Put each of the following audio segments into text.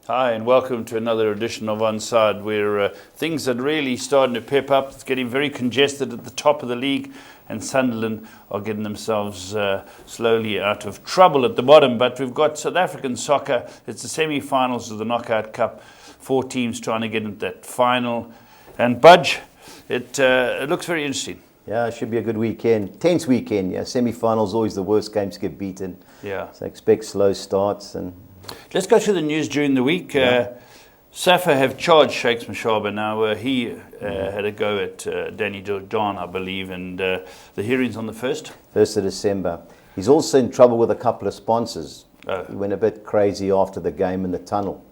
Hi, and welcome to another edition of Onside, where things are really starting to pep up. It's getting very congested at the top of the league, and Sunderland are getting themselves slowly out of trouble at the bottom. But we've got South African soccer. It's the semi-finals of the Knockout Cup. 4 teams trying to get into that final. And Budge, it looks very interesting. Yeah, it should be a good weekend. Tense weekend, yeah. Semi-finals always the worst games to get beaten. Yeah. So expect slow starts. And let's go through the news during the week. SAFA have charged Shakes Mashaba now. He had a go at Danny Jordan, I believe, and the hearing's on the 1st. 1st of December. He's also in trouble with a couple of sponsors. He went a bit crazy after the game in the tunnel.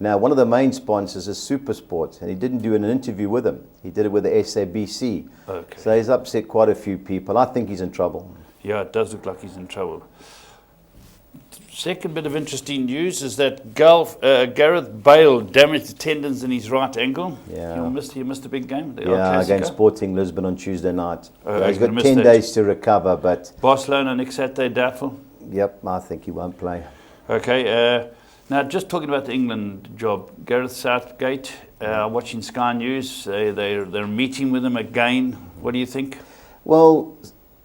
Now, one of the main sponsors is SuperSport, and he didn't do an interview with him. He did it with the SABC. Okay. So he's upset quite a few people. I think he's in trouble. Yeah, it does look like he's in trouble. Second bit of interesting news is that Gareth Bale damaged tendons in his right ankle. Yeah. He missed a big game. Against Sporting Lisbon on Tuesday night. He's got 10 that. days to recover, but Barcelona next Saturday, doubtful? Yep, I think he won't play. Okay, now just talking about the England job, Gareth Southgate, watching Sky News, they're meeting with him again. What do you think? Well,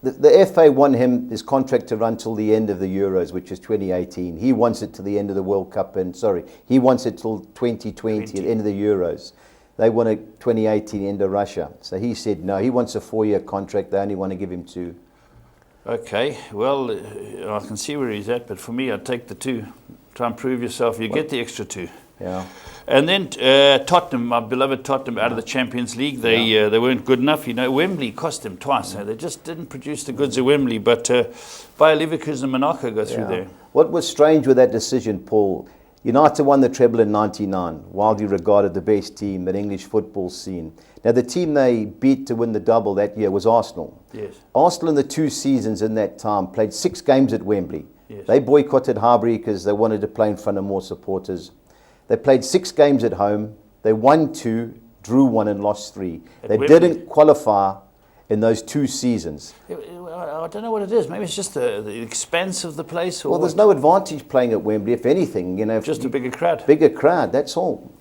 the FA want his contract to run till the end of the Euros, which is 2018. He wants it to the end of the World Cup, he wants it till 2020, at the end of the Euros. They want it 2018, end of Russia. So he said no, he wants a 4-year contract. They only want to give him 2. Okay, well, I can see where he's at, but for me, I'd take the 2. Try and prove yourself. You get the extra 2. Yeah. And then Tottenham, my beloved Tottenham, out of the Champions League. They weren't good enough. You know, Wembley cost them twice. They just didn't produce the goods at Wembley. But Bayer Leverkusen and Monaco go through there. What was strange with that decision, Paul, United won the treble in '99, widely regarded the best team that English football's seen. Now, the team they beat to win the double that year was Arsenal. Yes. Arsenal in the 2 seasons in that time played 6 games at Wembley. Yes. They boycotted Highbury because they wanted to play in front of more supporters. They played 6 games at home. They won 2, drew 1 and lost 3. They didn't qualify in those 2 seasons. I don't know what it is. Maybe it's just the expanse of the place. Or well, there's no advantage playing at Wembley, if anything. Just a bigger crowd. Bigger crowd, that's all.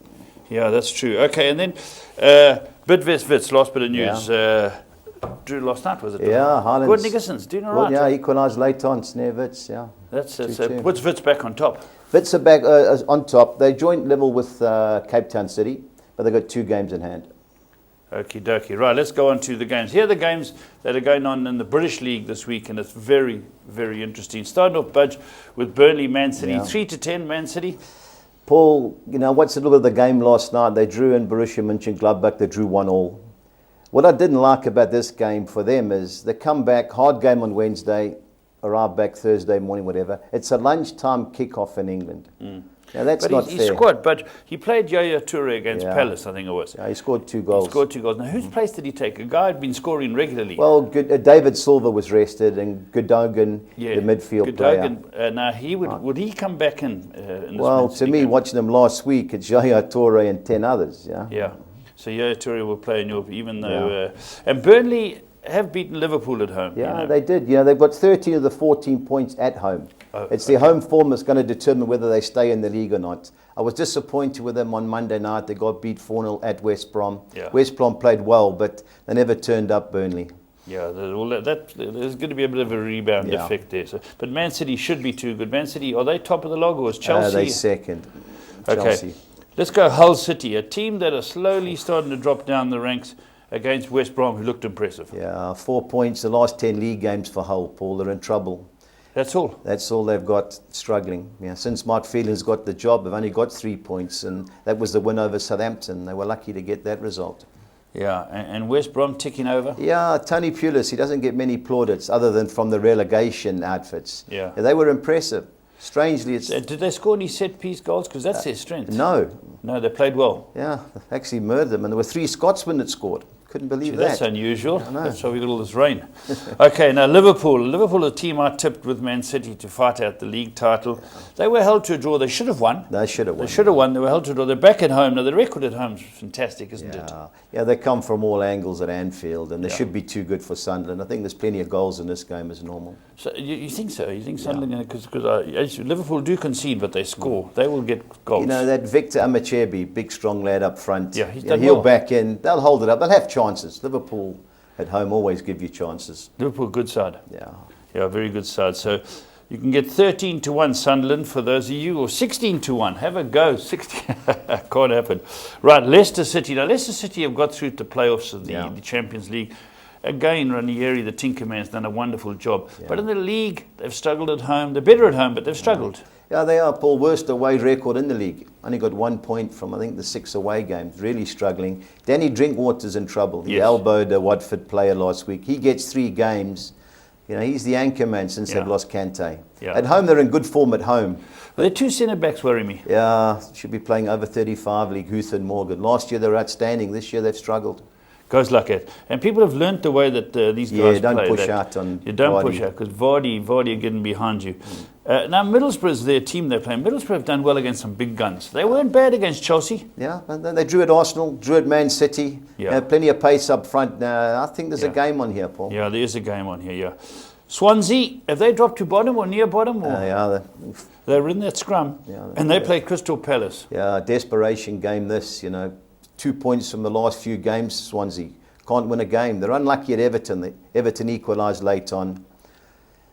Yeah, that's true. Okay, and then Bidvest Wits, last bit of news. Drew last night, was it? Yeah, Highlands. Gordon Nickerson's doing all right. Yeah, equalised late on, Snare Wits, yeah. That's puts Wits back on top. Wits are back on top. They joint level with Cape Town City, but they've got 2 games in hand. Okie dokie. Right, let's go on to the games. Here are the games that are going on in the British League this week, and it's very, very interesting. Starting off, Budge, with Burnley, Man City. 3-10, Man City. Paul, what's a little bit of the game last night? They drew in Borussia Mönchengladbach. They drew 1-1. What I didn't like about this game for them is they come back, hard game on Wednesday, arrive back Thursday morning, whatever. It's a lunchtime kickoff in England. Now, that's not fair. He scored, but he played Yaya Toure against Palace, I think it was. Yeah, he scored 2 goals. Now, whose place did he take? A guy who'd been scoring regularly. Well, David Silva was rested, and Gudogan, the midfield player. Now, would he come back in this well, to me, game? Watching them last week, it's Yaya Toure and 10 others. Yeah. So Yaya Toure will play in Europe, even though... and Burnley have beaten Liverpool at home. Yeah, they did. They've got 13 of the 14 points at home. It's their home form that's going to determine whether they stay in the league or not. I was disappointed with them on Monday night. They got beat 4-0 at West Brom. Yeah. West Brom played well, but they never turned up, Burnley. Yeah, there's going to be a bit of a rebound effect there. So, but Man City should be too good. Man City, are they top of the log, or is Chelsea? They're second. Okay. Chelsea. Let's go Hull City, a team that are slowly starting to drop down the ranks against West Brom, who looked impressive. Yeah, 4 points, the last 10 league games for Hull, Paul. They're in trouble. That's all? That's all they've got, struggling. Yeah, since Mark Phelan's got the job, they've only got 3 points, and that was the win over Southampton. They were lucky to get that result. Yeah, and West Brom ticking over? Yeah, Tony Pulis, he doesn't get many plaudits other than from the relegation outfits. Yeah. They were impressive. Strangely, it's... Did they score any set-piece goals? Because that's their strength. No. No, they played well. Yeah, they actually murdered them. And there were 3 Scotsmen that scored. Couldn't believe Gee, that. that's unusual. I know. That's why we got all this rain. Okay, now Liverpool. Liverpool, a team I tipped with Man City to fight out the league title. They were held to a draw. They should have won. They should have won. They should have won. They were held to a draw. They're back at home. Now, the record at home is fantastic, isn't it? Yeah, they come from all angles at Anfield, and they should be too good for Sunderland. I think there's plenty of goals in this game as normal. So you think so? You think Sunderland, because Liverpool do concede, but they score. They will get goals. You know, that Victor Amachebi, big strong lad up front. Yeah, he's done he'll well. back in. They'll hold it up. They'll have chances. Liverpool at home always give you chances. Liverpool, good side. Yeah, very good side. So you can get 13-1 Sunderland for those of you, or 16-1. Have a go. 16 can't happen. Right, Leicester City. Now, Leicester City have got through to playoffs of the Champions League. Again, Ranieri, the Tinkerman's done a wonderful job. Yeah. But in the league, they've struggled at home. They're better at home, but they've struggled. Yeah, they are, Paul. Worst away record in the league. Only got 1 point from, I think, the 6 away games. Really struggling. Danny Drinkwater's in trouble. He elbowed a Watford player last week. He gets 3 games. You know, he's the anchor man since they've lost Kante. Yeah. At home, they're in good form at home. Well, their 2 centre-backs worry me. Yeah, should be playing over 35 league, Huth and Morgan. Last year, they were outstanding. This year, they've struggled. Goes like it. And people have learnt the way that these guys play. Yeah, don't push out on You don't push out, because Vardy are getting behind you. Now, Middlesbrough's their team they're playing. Middlesbrough have done well against some big guns. They weren't bad against Chelsea. Yeah, and then they drew at Arsenal, drew at Man City. Yeah. Plenty of pace up front. Now, I think there's a game on here, Paul. Yeah, there is a game on here, yeah. Swansea, have they dropped to bottom or near bottom? Or they're in that scrum, and they play Crystal Palace. Yeah, desperation game this, you know. 2 points from the last few games, Swansea. Can't win a game. They're unlucky at Everton. Everton equalised late on.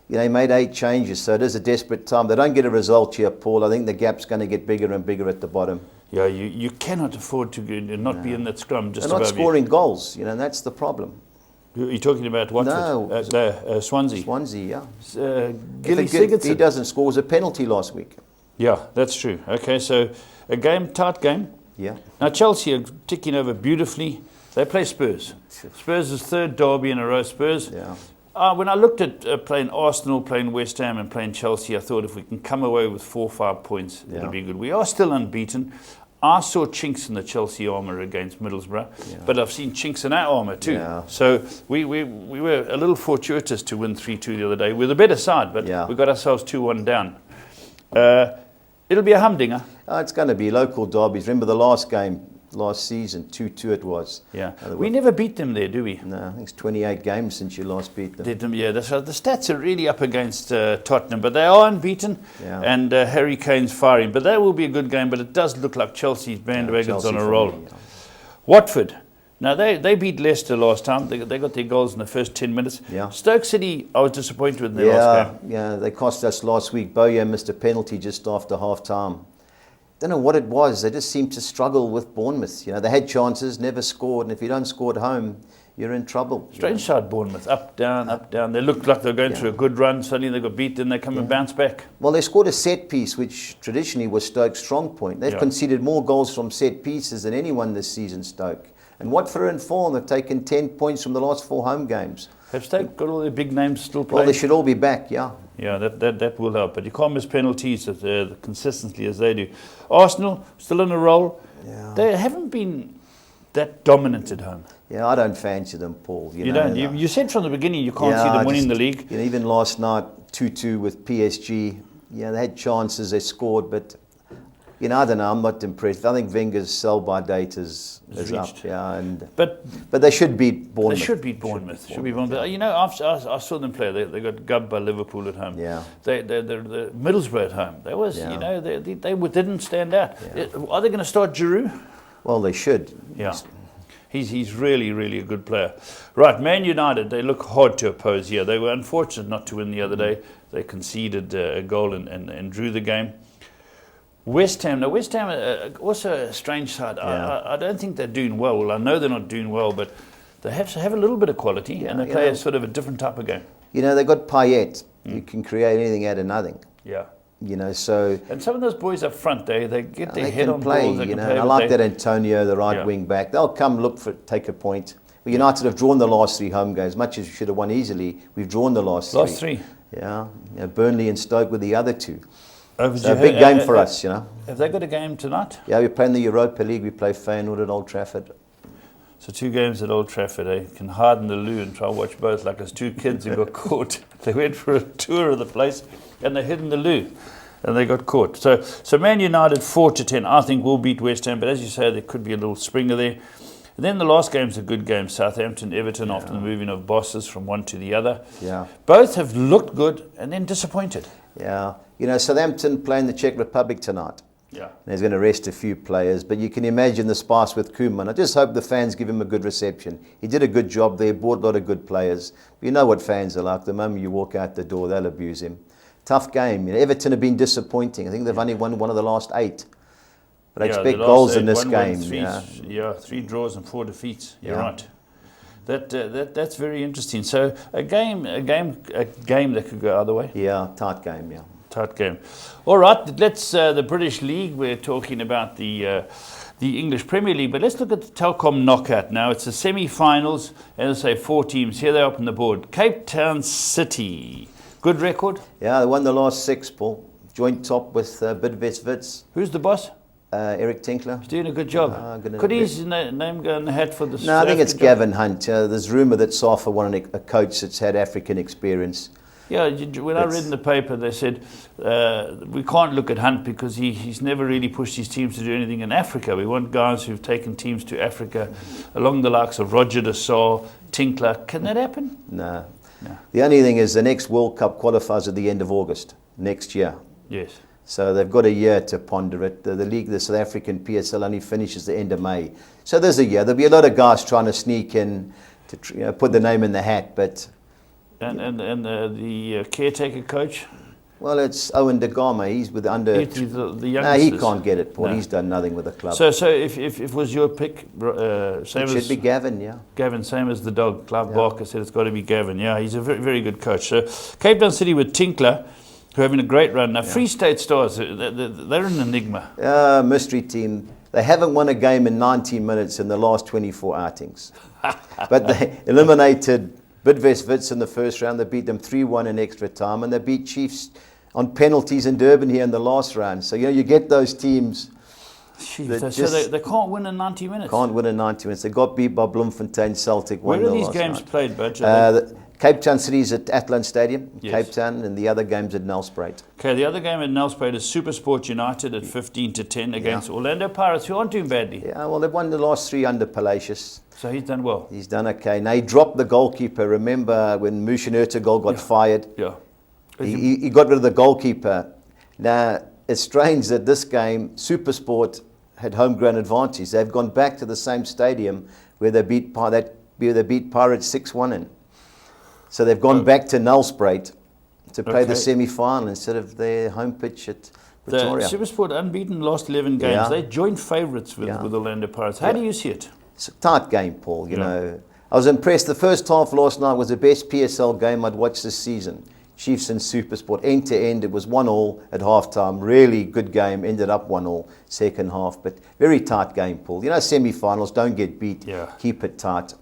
You know, they made 8 changes, so it is a desperate time. They don't get a result here, Paul. I think the gap's going to get bigger and bigger at the bottom. Yeah, you cannot afford to not be in that scrum. Just they're not scoring goals, you know, that's the problem. You're talking about Watford? No. Swansea. Swansea, yeah. Gilly Sigurdsson. He doesn't score. It was a penalty last week. Yeah, that's true. Okay, so a tight game. Yeah. Now, Chelsea are ticking over beautifully. They play Spurs. Spurs is 3rd derby in a row. Spurs. Yeah. When I looked at playing Arsenal, playing West Ham and playing Chelsea, I thought if we can come away with 4 or 5 points, it'll be good. We are still unbeaten. I saw chinks in the Chelsea armour against Middlesbrough, but I've seen chinks in our armour too. Yeah. So we were a little fortuitous to win 3-2 the other day. We're the better side, but we got ourselves 2-1 down. It'll be a humdinger. It's going to be local derbies. Remember the last game, last season, 2-2 it was. Yeah. We never beat them there, do we? No, I think it's 28 games since you last beat them. Yeah, that's right. The stats are really up against Tottenham, but they are unbeaten, and Harry Kane's firing. But that will be a good game, but it does look like Chelsea's bandwagon's on a roll. Watford. Now, they beat Leicester last time. They got their goals in the first 10 minutes. Yeah. Stoke City, I was disappointed with in their last game. Yeah, they cost us last week. Boya missed a penalty just after half-time. Don't know what it was. They just seemed to struggle with Bournemouth. You know, they had chances, never scored, and if you don't score at home, you're in trouble. Strange side, Bournemouth. Up, down, up, down. They looked like they were going through a good run. Suddenly they got beat, then they come and bounce back. Well, they scored a set piece, which traditionally was Stoke's strong point. They've conceded more goals from set pieces than anyone this season, Stoke. And Watford are in form. They've taken 10 points from the last 4 home games. Have Stoke got all their big names still playing? Well, they should all be back, yeah. Yeah, that will help. But you can't miss penalties consistently as they do. Arsenal, still in a roll. Yeah. They haven't been that dominant at home. Yeah, I don't fancy them, Paul. You don't? You said from the beginning you can't see them winning the league. You know, even last night, 2-2 with PSG. Yeah, they had chances, they scored, but... You know, I don't know. I'm not impressed. I think Wenger's sell-by date is up. Yeah, but they should beat Bournemouth. They should beat Bournemouth. You know, I saw them play. They got gubbed by Liverpool at home. Yeah. They're Middlesbrough at home. They was, you know, they didn't stand out. Yeah. Are they going to start Giroud? Well, they should. Yeah. He's really, really a good player. Right, Man United, they look hard to oppose here. They were unfortunate not to win the other day. They conceded a goal and drew the game. West Ham, also a strange side. I don't think they're doing well. Well, I know they're not doing well, but they have to have a little bit of quality, and they play a sort of a different type of game. You know, they've got Payet. You can create anything out of nothing. Yeah. You know, so... And some of those boys up front, they get their head on play, balls. You know, I like that Antonio, the right wing back. They'll come take a point. Well, United have drawn the last 3 home games. Much as we should have won easily, we've drawn the last 3. Last 3? Yeah. You know, Burnley and Stoke were the other 2. So a big game for us, you know. Have they got a game tonight? Yeah, we're playing the Europa League. We play Feyenoord at Old Trafford. So 2 games at Old Trafford, eh? Can hide in the loo and try and watch both, like as 2 kids who got caught. They went for a tour of the place and they hid in the loo and they got caught. So Man United 4-10, I think will beat West Ham, but as you say, there could be a little springer there. And then the last game's a good game, Southampton, Everton, after the moving of bosses from one to the other. Yeah. Both have looked good and then disappointed. Yeah. You know, Southampton playing the Czech Republic tonight. Yeah. He's going to rest a few players, but you can imagine the sparse with Koeman. I just hope the fans give him a good reception. He did a good job there, brought a lot of good players. But you know what fans are like. The moment you walk out the door, they'll abuse him. Tough game. You know, Everton have been disappointing. I think they've only won one of the last 8. But I expect goals in this game. Yeah, 3 draws and 4 defeats. You're right. That's very interesting. So a game that could go either way. Yeah, tight game. Yeah. Tight game. All right, let's the British League. We're talking about the English Premier League, but let's look at the Telkom knockout now. It's the semi-finals, as I say, 4 teams. Here they are up on the board. Cape Town City, good record. Yeah, they won the last 6, Paul. Joint top with Bidvest Wits. Who's the boss? Eric Tinkler. He's doing a good job. Could his name go in the hat for this? No, I think it's Gavin Hunt. There's rumour that Safa wanted a coach that's had African experience. Yeah, when I read in the paper, they said we can't look at Hunt because he's never really pushed his teams to do anything in Africa. We want guys who've taken teams to Africa, along the likes of Roger de Saar, Tinkler. Can that happen? No. The only thing is the next World Cup qualifies at the end of August next year. Yes. So they've got a year to ponder it. The league, the South African PSL, only finishes the end of May. So there's a year. There'll be a lot of guys trying to sneak in to put the name in the hat, but. And the caretaker coach? Well, it's Owen de Gama. He's with under. The youngsters. No, he can't get it, Paul. No. He's done nothing with the club. So if it was your pick, same it should be Gavin, yeah. Gavin, same as the dog. Clive Barker said it's got to be Gavin. Yeah, he's a very, very good coach. So Cape Town City with Tinkler, who are having a great run. Now, Free State Stars, they're an enigma. Mystery team. They haven't won a game in 90 minutes in the last 24 outings. But they eliminated Bidvest Wits in the first round. They beat them 3-1 in extra time, and they beat Chiefs on penalties in Durban here in the last round. So, you get those teams. So they can't win in 90 minutes? Can't win in 90 minutes. They got beat by Bloemfontein Celtic. Where are these games played, Budge? Cape Town City's at Athlone Stadium, yes. Cape Town, and the other game's at Nelspruit. Okay, the other game at Nelspruit is Supersport United at 15-10 against Orlando Pirates, who aren't doing badly. Yeah, well, they've won the last 3 under Palacios. So he's done well. He's done okay. Now, he dropped the goalkeeper. Remember when Mushin Ertugol got fired? Yeah. He got rid of the goalkeeper. Now, it's strange that this game, Supersport, had home ground advantage. They've gone back to the same stadium where they beat Pirates 6-1 in. So they've gone back to Nelspruit to play the semi-final instead of their home pitch at Pretoria. The Supersport unbeaten last 11 games. Yeah. They joint favourites with Orlando Pirates. How do you see it? It's a tight game, Paul. You know, I was impressed. The first half last night was the best PSL game I'd watched this season. Chiefs and Supersport, end to end. It was 1-1 at half-time. Really good game. Ended up 1-1 second half. But very tight game, Paul. You know, semi-finals, don't get beat. Yeah. Keep it tight.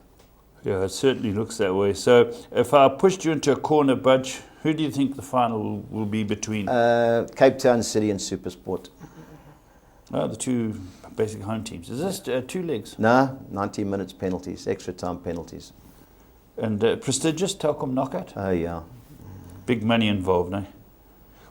Yeah, it certainly looks that way. So if I pushed you into a corner, Budge, who do you think the final will be between? Cape Town City and Supersport. The 2 basic home teams. Is this 2 legs? No, 90 minutes penalties, extra time penalties. And prestigious Telkom knockout? Oh, yeah. Big money involved, no?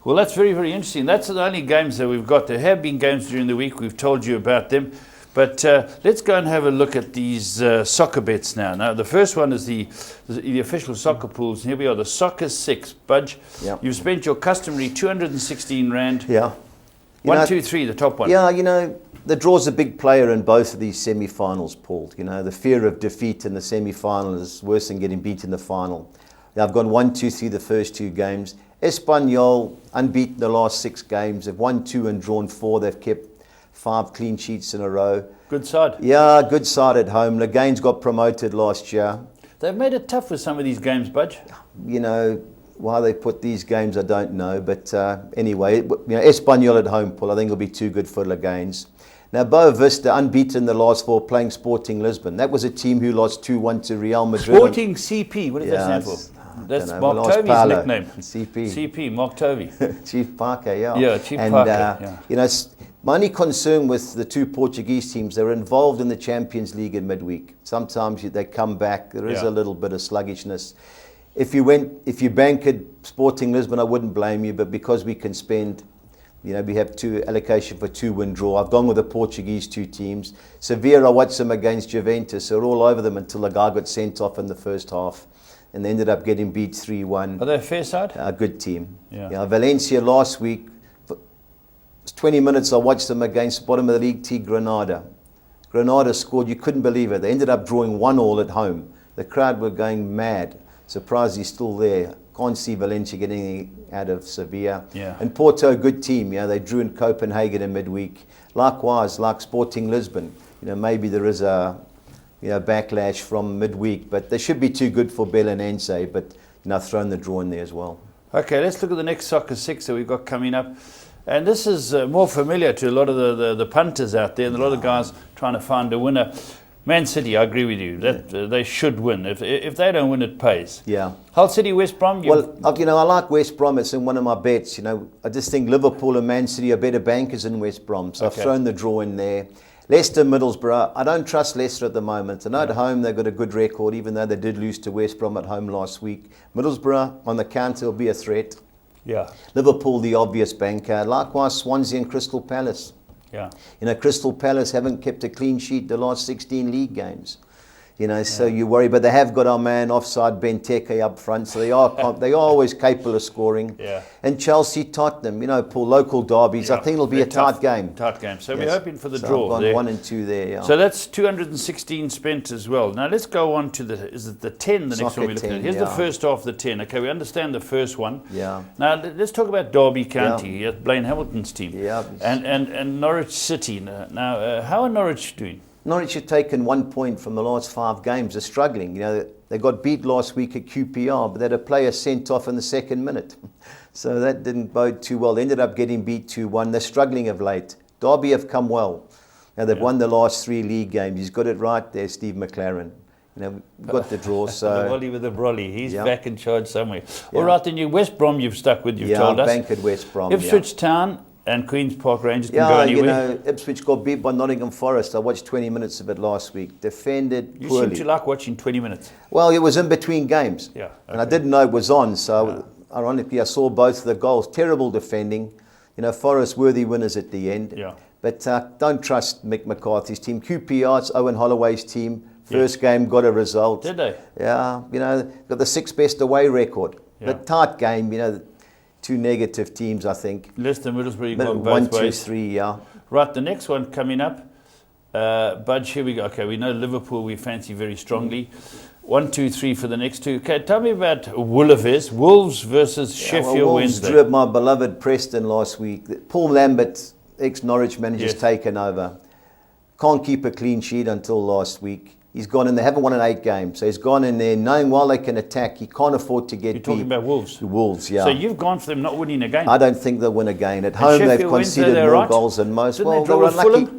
Well, that's very, very interesting. That's the only games that we've got. There have been games during the week. We've told you about them. But let's go and have a look at these soccer bets now. Now, the first one is the official soccer pools. Here we are, the Soccer 6. Budge, you've spent your customary 216 Rand. Yeah. 1, 2, 3, the top one. Yeah, the draw's a big player in both of these semi-finals, Paul. The fear of defeat in the semi-final is worse than getting beat in the final. Now, I've gone 1, 2, 3 the first 2 games. Espanyol, unbeaten the last 6 games. They've won 2 and drawn 4. They've kept 5 clean sheets in a row. Good side. Yeah, good side at home. Leganes got promoted last year. They've made it tough with some of these games, Budge. Why they put these games, I don't know. But anyway, Espanyol at home, Paul, I think it'll be too good for Leganes. Now, Boa Vista, unbeaten the last 4, playing Sporting Lisbon. That was a team who lost 2-1 to Real Madrid. Sporting CP, what does that stand for? That's Mark Tovey's nickname. CP. CP, Mark Tovey. Chief Parker, yeah. Yeah, Chief Parker. My only concern with the two Portuguese teams, they're involved in the Champions League in midweek. Sometimes they come back. There is a little bit of sluggishness. If you bank at Sporting Lisbon, I wouldn't blame you, but because we can spend, we have two allocation for 2-win draw. I've gone with the Portuguese two teams. Sevilla, I watched them against Juventus. They're all over them until the guy got sent off in the first half, and they ended up getting beat 3-1. Are they a fair side? A good team. Yeah. Valencia last week, 20 minutes I watched them against bottom of the league team Granada. Granada scored, you couldn't believe it. They ended up drawing 1-1 at home. The crowd were going mad. Surprised he's still there. Can't see Valencia getting anything out of Sevilla. Yeah. And Porto, good team. They drew in Copenhagen in midweek. Likewise, like Sporting Lisbon. Maybe there is a backlash from midweek, but they should be too good for Belenense. But I've thrown the draw in there as well. Okay, let's look at the next soccer six that we've got coming up. And this is more familiar to a lot of the punters out there and a lot of guys trying to find a winner. Man City, I agree with you. That they should win. If they don't win, it pays. Yeah. Hull City, West Brom. Well, I like West Brom. It's in one of my bets. I just think Liverpool and Man City are better bankers than West Brom. So I've thrown the draw in there. Leicester, Middlesbrough. I don't trust Leicester at the moment. I know at home they've got a good record, even though they did lose to West Brom at home last week. Middlesbrough on the counter will be a threat. Yeah. Liverpool, the obvious banker. Likewise, Swansea and Crystal Palace. Yeah. Crystal Palace haven't kept a clean sheet the last 16 league games. So you worry, but they have got our man offside Benteke up front, so they are always capable of scoring. Yeah. And Chelsea, Tottenham, Paul, local derbies. I think it'll be a tight game. Tight game. So we're hoping for the so draw. I've gone there. 1 and 2 there. Yeah. So that's 216 spent as well. Now let's go on to is it the 10? The next one we're looking at. Here's the first half of the 10. Okay, we understand the first one. Yeah. Now let's talk about Derby County, Blaine Hamilton's team. Yeah. And Norwich City. Now, how are Norwich doing? Norwich have taken 1 point from the last 5 games. They're struggling. They got beat last week at QPR, but they had a player sent off in the second minute. So that didn't bode too well. They ended up getting beat 2-1. They're struggling of late. Derby have come well. Now they've won the last 3 league games. He's got it right there, Steve McLaren. We've got the draw. So the Wally with the brolly. He's back in charge somewhere. All right, then West Brom you've stuck with, you've told us. Yeah, bank at West Brom. Ipswich Town and Queen's Park Rangers can go anywhere. Ipswich got beat by Nottingham Forest. I watched 20 minutes of it last week. Defended poorly. You seem to like watching 20 minutes. Well, it was in between games. Yeah. Okay. And I didn't know it was on, so ironically I saw both of the goals. Terrible defending. Forest worthy winners at the end. Yeah. But don't trust Mick McCarthy's team. QPR, it's Owen Holloway's team. First game got a result. Did they? Yeah. Got the 6th best away record. Yeah. But tight game, 2 negative teams, I think. Leicester, Middlesbrough, you've gone both 1, 2, ways. 3, yeah. Right, the next one coming up. Budge, here we go. Okay, we know Liverpool we fancy very strongly. 1, 2, 3 for the next two. Okay, tell me about Wolves versus Sheffield Wolves Wednesday. drew up my beloved Preston last week. Paul Lambert, ex-Norwich manager, has taken over. Can't keep a clean sheet until last week. He's gone in, they haven't won in 8 games. So he's gone in there knowing while they can attack, he can't afford to get beat. You're talking about Wolves? Wolves, yeah. So you've gone for them not winning a game? I don't think they'll win a game. At home, they've conceded more goals than most. Didn't they were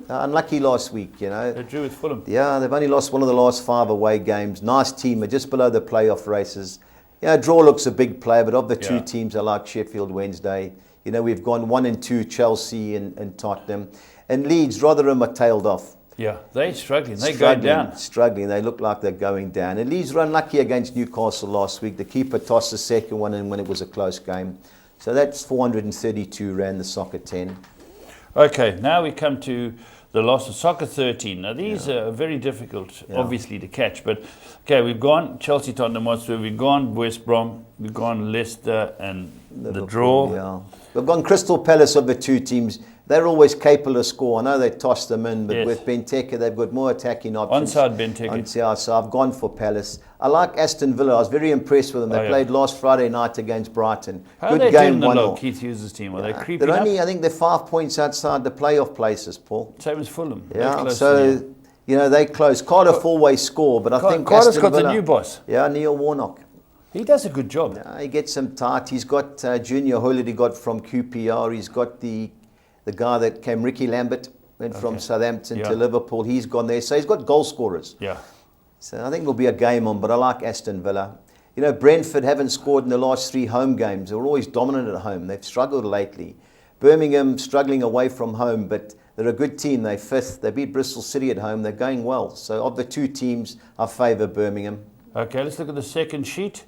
unlucky last week, They drew with Fulham. Yeah, they've only lost one of the last 5 away games. Nice team, they're just below the playoff races. Draw looks a big player, but of the 2 teams, I like Sheffield Wednesday. We've gone 1 and 2, Chelsea and Tottenham. And Leeds, Rotherham are tailed off. Yeah, they're struggling. They go down. Struggling. They look like they're going down. And Leeds were unlucky against Newcastle last week. The keeper tossed the second one in when it was a close game. So that's 432 rand, the soccer 10. Okay, now we come to the loss of soccer 13. Now these are very difficult, obviously, to catch. But okay, we've gone Chelsea, Tottenham Hotspur, we've gone West Brom, we've gone Leicester and Liverpool, the draw. Yeah. We've gone Crystal Palace of the 2 teams. They're always capable of score. I know they tossed them in, but with Benteke, they've got more attacking options. Onside Benteke. So I've gone for Palace. I like Aston Villa. I was very impressed with them. They played last Friday night against Brighton. How Good are they game, doing 1-0. Keith Hughes' team? Are they creeping they're up? I think they're 5 points outside the playoff places, Paul. Same as Fulham. Yeah, so, they close. Cardiff always score, but I think Cardiff's Aston got Villa, the new boss. Yeah, Neil Warnock. He does a good job. He gets them tight. He's got Junior Hoylett he got from QPR. He's got the guy that came, Ricky Lambert, went from Southampton to Liverpool. He's gone there. So he's got goal scorers. Yeah. So I think there'll be a game on, but I like Aston Villa. Brentford haven't scored in the last 3 home games. They were always dominant at home. They've struggled lately. Birmingham struggling away from home, but they're a good team. They're fifth. They beat Bristol City at home. They're going well. So of the two teams, I favour Birmingham. Okay, let's look at the second sheet.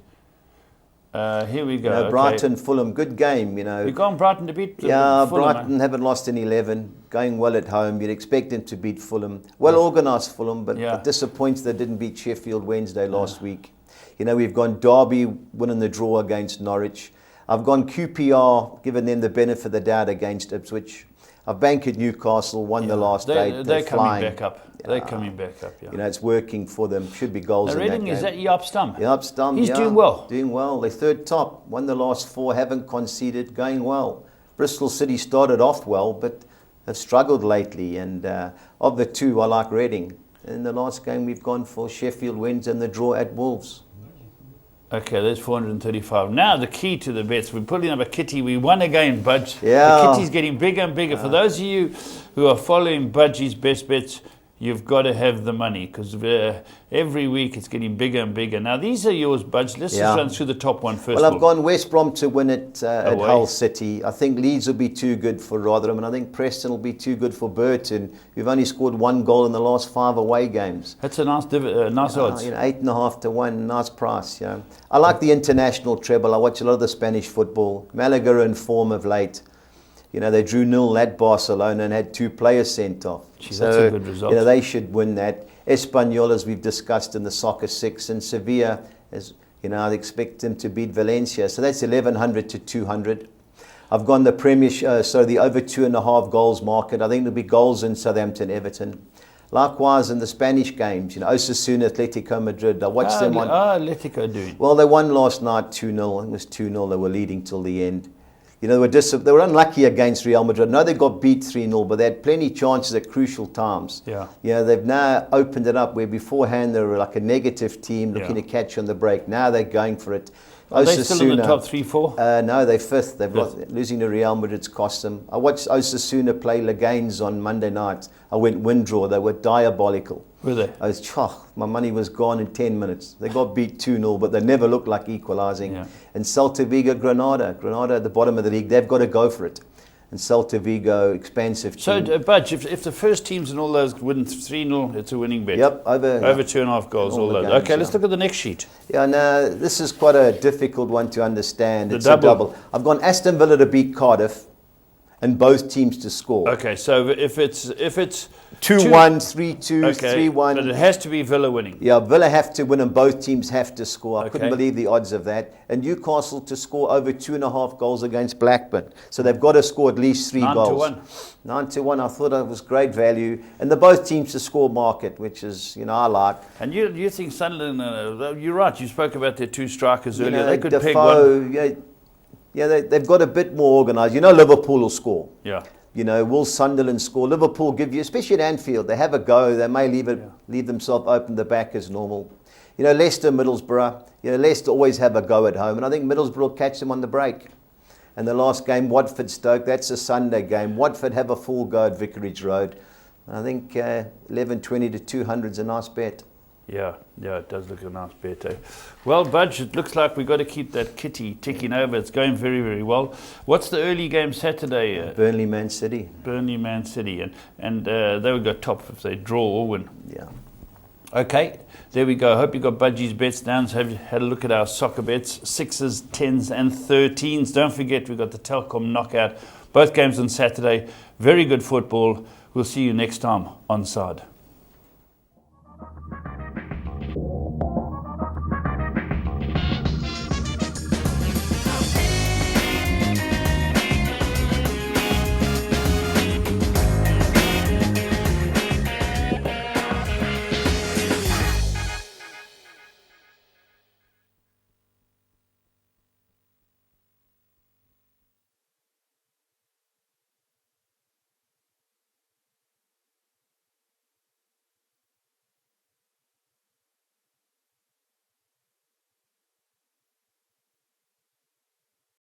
Here we go. You know, Brighton, Fulham, good game. You know, We've gone Brighton to beat yeah, Fulham. Brighton haven't lost in 11, going well at home. You'd expect them to beat Fulham. Well organised Fulham, but it disappoints they didn't beat Sheffield Wednesday last week. You know, we've gone Derby winning the draw against Norwich. I've gone QPR, given them the benefit of the doubt against Ipswich. I've bankered Newcastle, won the last 8. They're coming back up. They're coming back up, You know, it's working for them. Should be goals in that Reading, game. is that Jaap Stam? Jaap Stam, He's doing well. Doing well. They're third top. Won the last 4, haven't conceded, going well. Bristol City started off well, but have struggled lately. And of the two, I like Reading. In the last game, we've gone for Sheffield Wednesday and the draw at Wolves. Okay, there's 435. Now the key to the bets. We're putting up a kitty. We won again, Budge. Yeah. The kitty's getting bigger and bigger. For those of you who are following Budgie's best bets, you've got to have the money because every week it's getting bigger and bigger. Now these are yours, Budge. Let's just run through the top one first. Well, I've gone West Brom to win it at Hull City. I think Leeds will be too good for Rotherham, and I think Preston will be too good for Burton. We've only scored 1 goal in the last 5 away games. That's a nice odds. You know, 8.5 to 1, nice price. You know, I like the international treble. I watch a lot of the Spanish football. Malaga are in form of late. You know, they drew 0 at Barcelona and had 2 players sent off. Jeez, that's a good result. You know, they should win that. Espanyol, as we've discussed in the Soccer 6, and Sevilla, as you know, I'd expect them to beat Valencia. So that's 1100 to 200. I've gone the the over 2.5 goals market. I think there'll be goals in Southampton, Everton. Likewise in the Spanish games, you know, Osasuna, Atletico Madrid. I watched them on. Atletico doing. Well, they won last night 2-0. It was 2-0. They were leading till the end. You know, they were unlucky against Real Madrid. No, they got beat 3-0, but they had plenty of chances at crucial times. Yeah. You know, they've now opened it up where beforehand they were like a negative team looking to catch on the break. Now they're going for it. Are they still in the top 3-4? No, they're fifth. They've losing to Real Madrid's cost them. I watched Osasuna play Leganes on Monday night. I went win draw. They were diabolical. Were they? My money was gone in 10 minutes. They got beat 2-0, but they never looked like equalising. Yeah. And Celta Vigo, Granada at the bottom of the league, they've got to go for it. And Celta Vigo, expansive team. So, Budge, if the first teams and all those win 3-0, it's a winning bet. Yep, over 2.5 goals, all those. Games, okay, let's look at the next sheet. Yeah, no, this is quite a difficult one to understand. It's a double. I've gone Aston Villa to beat Cardiff and both teams to score. Okay, so if it's 2-1, 3-2, 3-1. But it has to be Villa winning. Yeah, Villa have to win and both teams have to score. I couldn't believe the odds of that. And Newcastle to score over 2.5 goals against Blackburn. So they've got to score at least 3 goals. 9-1. I thought that was great value. And the both teams to score market, which is, you know, I like. And you think Sunderland, you're right, you spoke about their 2 strikers earlier. You know, they could Defoe, peg one. Yeah, they've got a bit more organised. You know, Liverpool will score. Yeah. You know, will Sunderland score? Liverpool give you, especially at Anfield, they have a go. They may leave themselves open the back as normal. You know, Leicester, Middlesbrough. You know, Leicester always have a go at home, and I think Middlesbrough will catch them on the break. And the last game, Watford Stoke, that's a Sunday game. Watford have a full go at Vicarage Road. I think 11.20 to 200 is a nice bet. Yeah, it does look a nice bet. Well, Budge, it looks like we've got to keep that kitty ticking over. It's going very, very well. What's the early game Saturday? Burnley, Man City. Burnley, Man City. And they would go top if they draw or win. Yeah. Okay, there we go. Hope you got Budgie's bets down. So have you had a look at our soccer bets? 6s, 10s and 13s. Don't forget, we've got the Telkom knockout. Both games on Saturday. Very good football. We'll see you next time on Side.